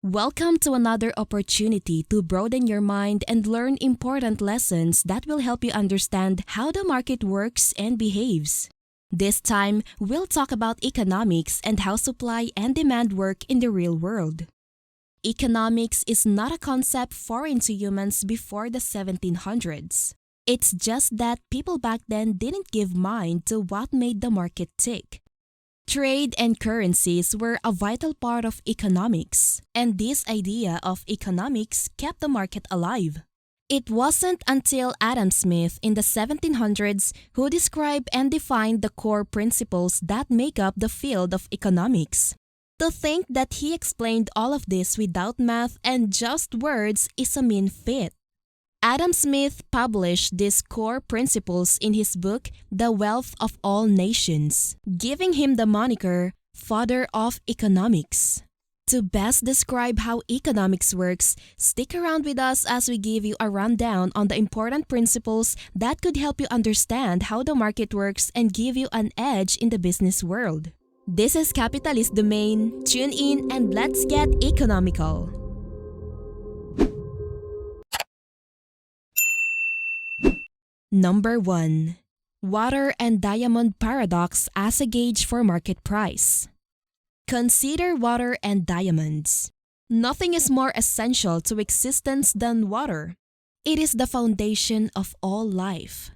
Welcome to another opportunity to broaden your mind and learn important lessons that will help you understand how the market works and behaves. This time, we'll talk about economics and how supply and demand work in the real world. Economics is not a concept foreign to humans before the 1700s. It's just that people back then didn't give mind to what made the market tick. Trade and currencies were a vital part of economics, and this idea of economics kept the market alive. It wasn't until Adam Smith in the 1700s who described and defined the core principles that make up the field of economics. To think that he explained all of this without math and just words is a mean feat. Adam Smith published these core principles in his book, The Wealth of All Nations, giving him the moniker, Father of Economics. To best describe how economics works, stick around with us as we give you a rundown on the important principles that could help you understand how the market works and give you an edge in the business world. This is Capitalist Domain. Tune in and let's get economical. Number 1. Water and diamond paradox as a gauge for market price. Consider water and diamonds. Nothing is more essential to existence than water. It is the foundation of all life.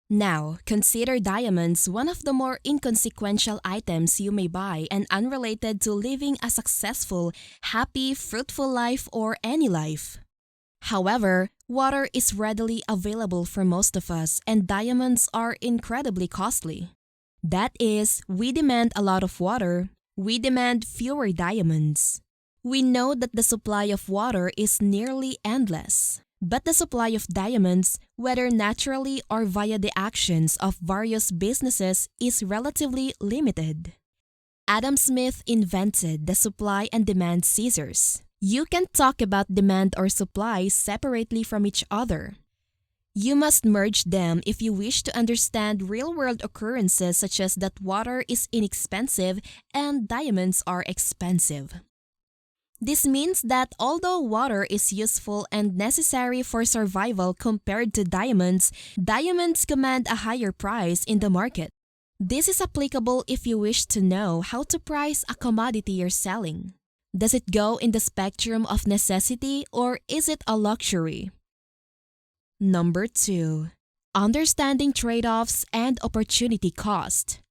Now, consider diamonds one of the more inconsequential items you may buy and unrelated to living a successful, happy, fruitful life or any life. However, water is readily available for most of us and diamonds are incredibly costly. That is, we demand a lot of water, we demand fewer diamonds. We know that the supply of water is nearly endless, but the supply of diamonds, whether naturally or via the actions of various businesses, is relatively limited. Adam Smith invented the supply and demand scissors. You can't talk about demand or supply separately from each other. You must merge them if you wish to understand real-world occurrences such as that water is inexpensive and diamonds are expensive. This means that although water is useful and necessary for survival compared to diamonds, diamonds command a higher price in the market. This is applicable if you wish to know how to price a commodity you're selling. Does it go in the spectrum of necessity or is it a luxury? Number 2. Understanding trade-offs and opportunity cost.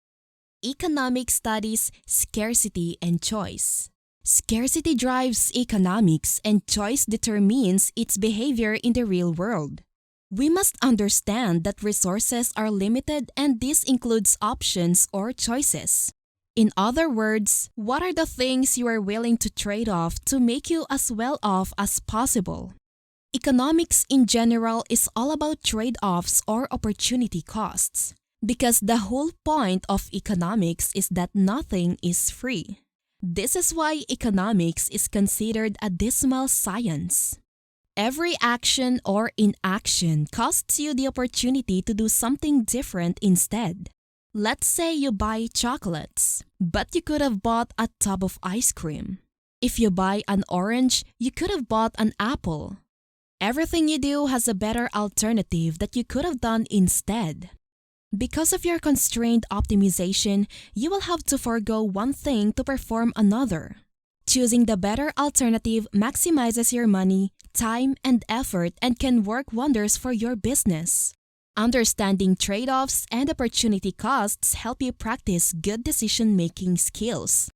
Economics studies scarcity and choice. Scarcity drives economics and choice determines its behavior in the real world. We must understand that resources are limited and this includes options or choices. In other words, what are the things you are willing to trade off to make you as well off as possible? Economics in general is all about trade-offs or opportunity costs, because the whole point of economics is that nothing is free. This is why economics is considered a dismal science. Every action or inaction costs you the opportunity to do something different instead. Let's say you buy chocolates, but you could have bought a tub of ice cream. If you buy an orange, you could have bought an apple. Everything you do has a better alternative that you could have done instead. Because of your constrained optimization, you will have to forego one thing to perform another. Choosing the better alternative maximizes your money, time, and effort and can work wonders for your business. Understanding trade-offs and opportunity costs help you practice good decision-making skills.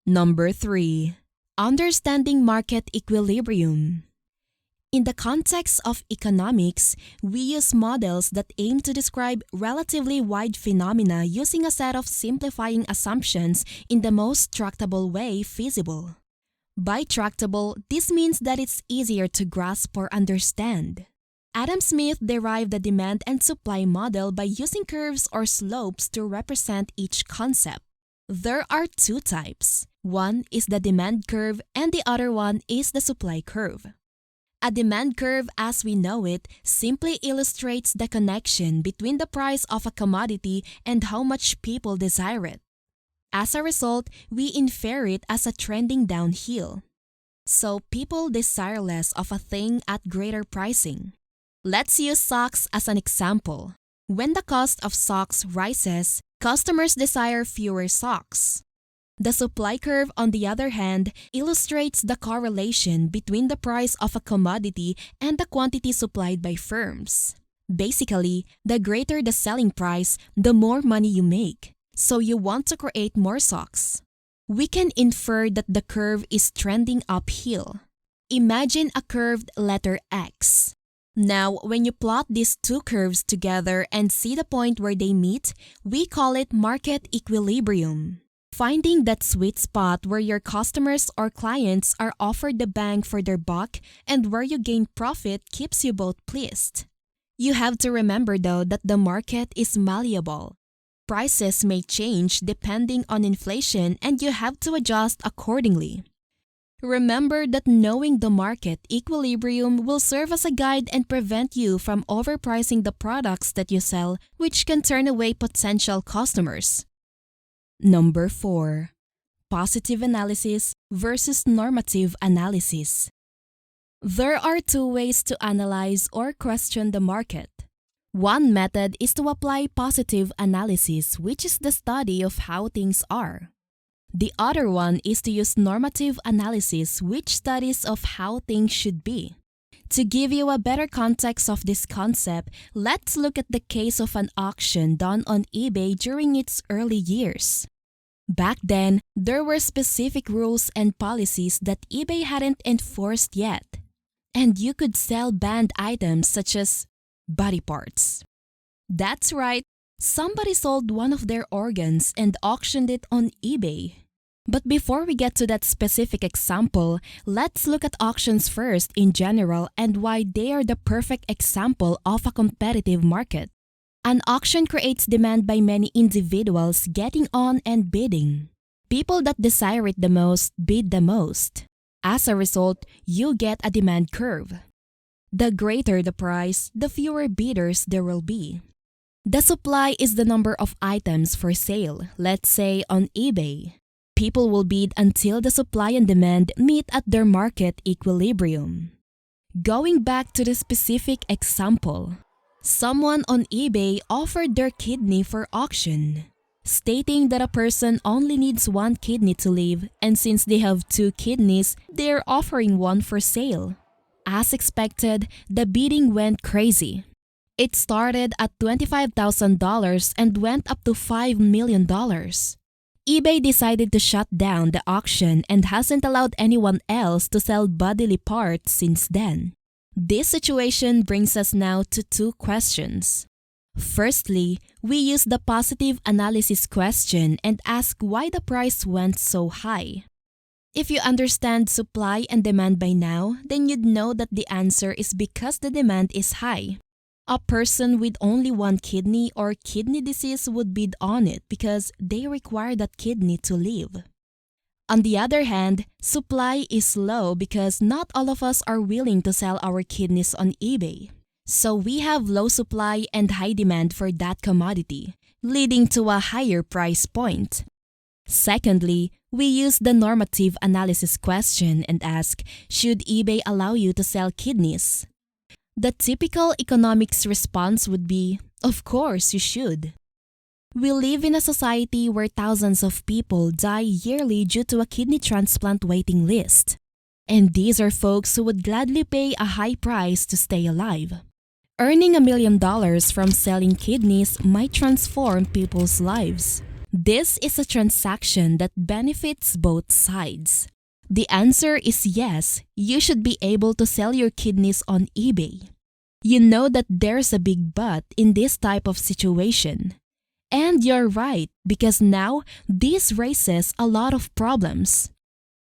Number 3. Understanding market equilibrium. In the context of economics, we use models that aim to describe relatively wide phenomena using a set of simplifying assumptions in the most tractable way feasible. By tractable, this means that it's easier to grasp or understand. Adam Smith derived the demand and supply model by using curves or slopes to represent each concept. There are two types. One is the demand curve and the other one is the supply curve. A demand curve, as we know it, simply illustrates the connection between the price of a commodity and how much people desire it. As a result, we infer it as a trending downhill. So people desire less of a thing at greater pricing. Let's use socks as an example. When the cost of socks rises, customers desire fewer socks. The supply curve, on the other hand, illustrates the correlation between the price of a commodity and the quantity supplied by firms. Basically, the greater the selling price, the more money you make. So you want to create more socks. We can infer that the curve is trending uphill. Imagine a curved letter X. Now, when you plot these two curves together and see the point where they meet, we call it market equilibrium. Finding that sweet spot where your customers or clients are offered the bang for their buck and where you gain profit keeps you both pleased. You have to remember though that the market is malleable. Prices may change depending on inflation and you have to adjust accordingly. Remember that knowing the market equilibrium will serve as a guide and prevent you from overpricing the products that you sell, which can turn away potential customers. Number 4. Positive analysis versus normative analysis. There are two ways to analyze or question the market. One method is to apply positive analysis, which is the study of how things are. The other one is to use normative analysis, which studies of how things should be. To give you a better context of this concept, let's look at the case of an auction done on eBay during its early years. Back then, there were specific rules and policies that eBay hadn't enforced yet. And you could sell banned items such as body parts. That's right, somebody sold one of their organs and auctioned it on eBay. But before we get to that specific example, let's look at auctions first in general and why they are the perfect example of a competitive market. An auction creates demand by many individuals getting on and bidding. People that desire it the most bid the most. As a result, you get a demand curve. The greater the price, the fewer bidders there will be. The supply is the number of items for sale, let's say on eBay. People will bid until the supply and demand meet at their market equilibrium. Going back to the specific example, someone on eBay offered their kidney for auction, stating that a person only needs one kidney to live, and since they have two kidneys, they're offering one for sale. As expected, the bidding went crazy. It started at $25,000 and went up to $5 million. eBay decided to shut down the auction and hasn't allowed anyone else to sell bodily parts since then. This situation brings us now to two questions. Firstly, we use the positive analysis question and ask why the price went so high. If you understand supply and demand by now, then you'd know that the answer is because the demand is high. A person with only one kidney or kidney disease would bid on it because they require that kidney to live. On the other hand, supply is low because not all of us are willing to sell our kidneys on eBay. So we have low supply and high demand for that commodity, leading to a higher price point. Secondly, we use the normative analysis question and ask, should eBay allow you to sell kidneys? The typical economics response would be, of course you should. We live in a society where thousands of people die yearly due to a kidney transplant waiting list. And these are folks who would gladly pay a high price to stay alive. Earning $1 million from selling kidneys might transform people's lives. This is a transaction that benefits both sides. The answer is yes, you should be able to sell your kidneys on eBay. You know that there's a big but in this type of situation. And you're right, because now this raises a lot of problems.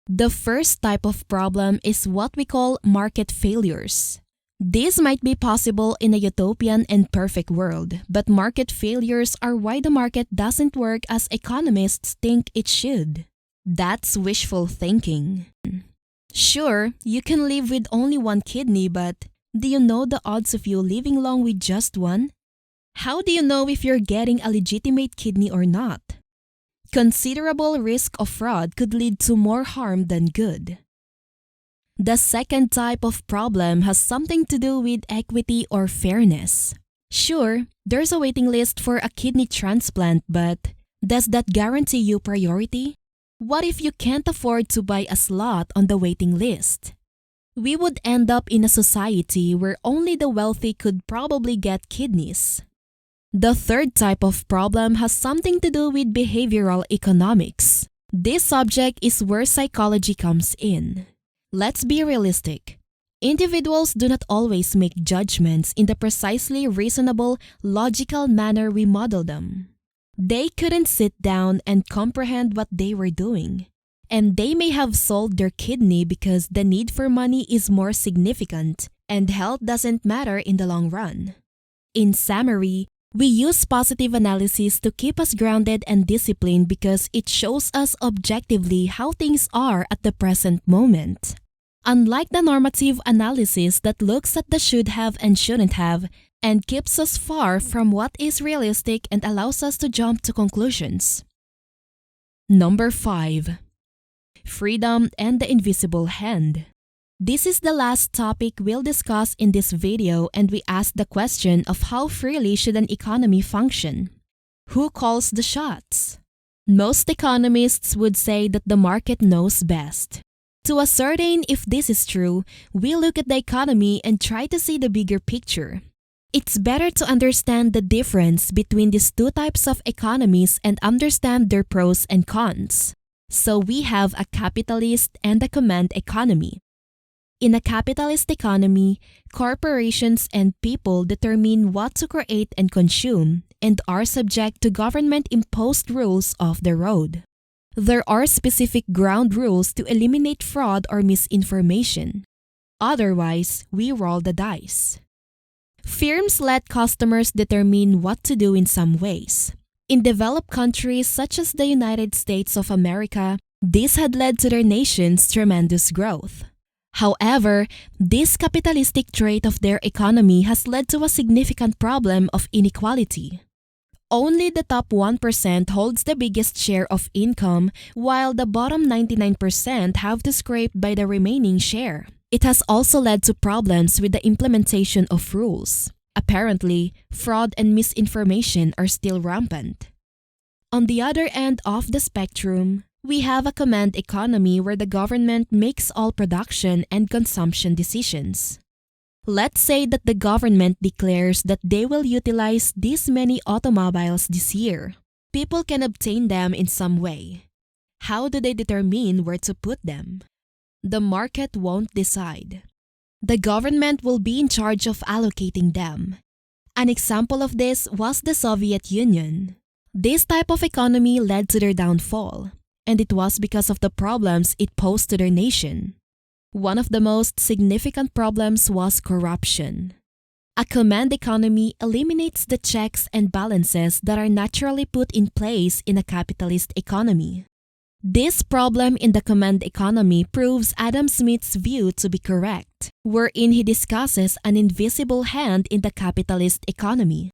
The first type of problem is what we call market failures. This might be possible in a utopian and perfect world, but market failures are why the market doesn't work as economists think it should. That's wishful thinking. Sure, you can live with only one kidney, but do you know the odds of you living long with just one? How do you know if you're getting a legitimate kidney or not? Considerable risk of fraud could lead to more harm than good. The second type of problem has something to do with equity or fairness. Sure, there's a waiting list for a kidney transplant, but does that guarantee you priority? What if you can't afford to buy a slot on the waiting list? We would end up in a society where only the wealthy could probably get kidneys. The third type of problem has something to do with behavioral economics. This subject is where psychology comes in. Let's be realistic. Individuals do not always make judgments in the precisely reasonable, logical manner we model them. They couldn't sit down and comprehend what they were doing. And they may have sold their kidney because the need for money is more significant and health doesn't matter in the long run. In summary, we use positive analysis to keep us grounded and disciplined because it shows us objectively how things are at the present moment. Unlike the normative analysis that looks at the should have and shouldn't have and keeps us far from what is realistic and allows us to jump to conclusions. Number 5. Freedom and the invisible hand. This is the last topic we'll discuss in this video, and we ask the question of how freely should an economy function? Who calls the shots? Most economists would say that the market knows best. To ascertain if this is true, we look at the economy and try to see the bigger picture. It's better to understand the difference between these two types of economies and understand their pros and cons. So we have a capitalist and a command economy. In a capitalist economy, corporations and people determine what to create and consume and are subject to government-imposed rules of the road. There are specific ground rules to eliminate fraud or misinformation. Otherwise, we roll the dice. Firms let customers determine what to do in some ways. In developed countries such as the United States of America, this had led to their nation's tremendous growth. However, this capitalistic trait of their economy has led to a significant problem of inequality. Only the top 1% holds the biggest share of income, while the bottom 99% have to scrape by the remaining share. It has also led to problems with the implementation of rules. Apparently, fraud and misinformation are still rampant. On the other end of the spectrum, we have a command economy where the government makes all production and consumption decisions. Let's say that the government declares that they will utilize this many automobiles this year. People can obtain them in some way. How do they determine where to put them? The market won't decide. The government will be in charge of allocating them. An example of this was the Soviet Union. This type of economy led to their downfall, and it was because of the problems it posed to their nation. One of the most significant problems was corruption. A command economy eliminates the checks and balances that are naturally put in place in a capitalist economy. This problem in the command economy proves Adam Smith's view to be correct, wherein he discusses an invisible hand in the capitalist economy.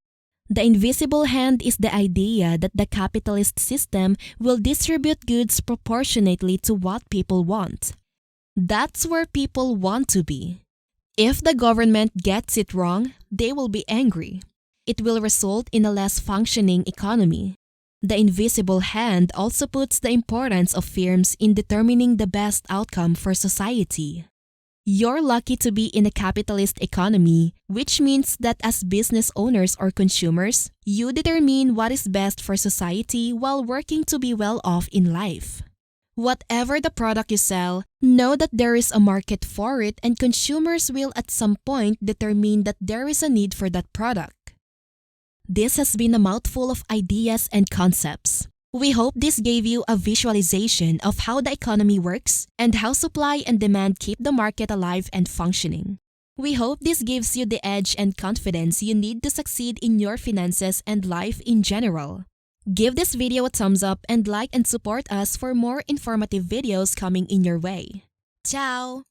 The invisible hand is the idea that the capitalist system will distribute goods proportionately to what people want. That's where people want to be. If the government gets it wrong, they will be angry. It will result in a less functioning economy. The invisible hand also puts the importance of firms in determining the best outcome for society. You're lucky to be in a capitalist economy, which means that as business owners or consumers, you determine what is best for society while working to be well off in life. Whatever the product you sell, know that there is a market for it and consumers will at some point determine that there is a need for that product. This has been a mouthful of ideas and concepts. We hope this gave you a visualization of how the economy works and how supply and demand keep the market alive and functioning. We hope this gives you the edge and confidence you need to succeed in your finances and life in general. Give this video a thumbs up and like and support us for more informative videos coming in your way. Ciao!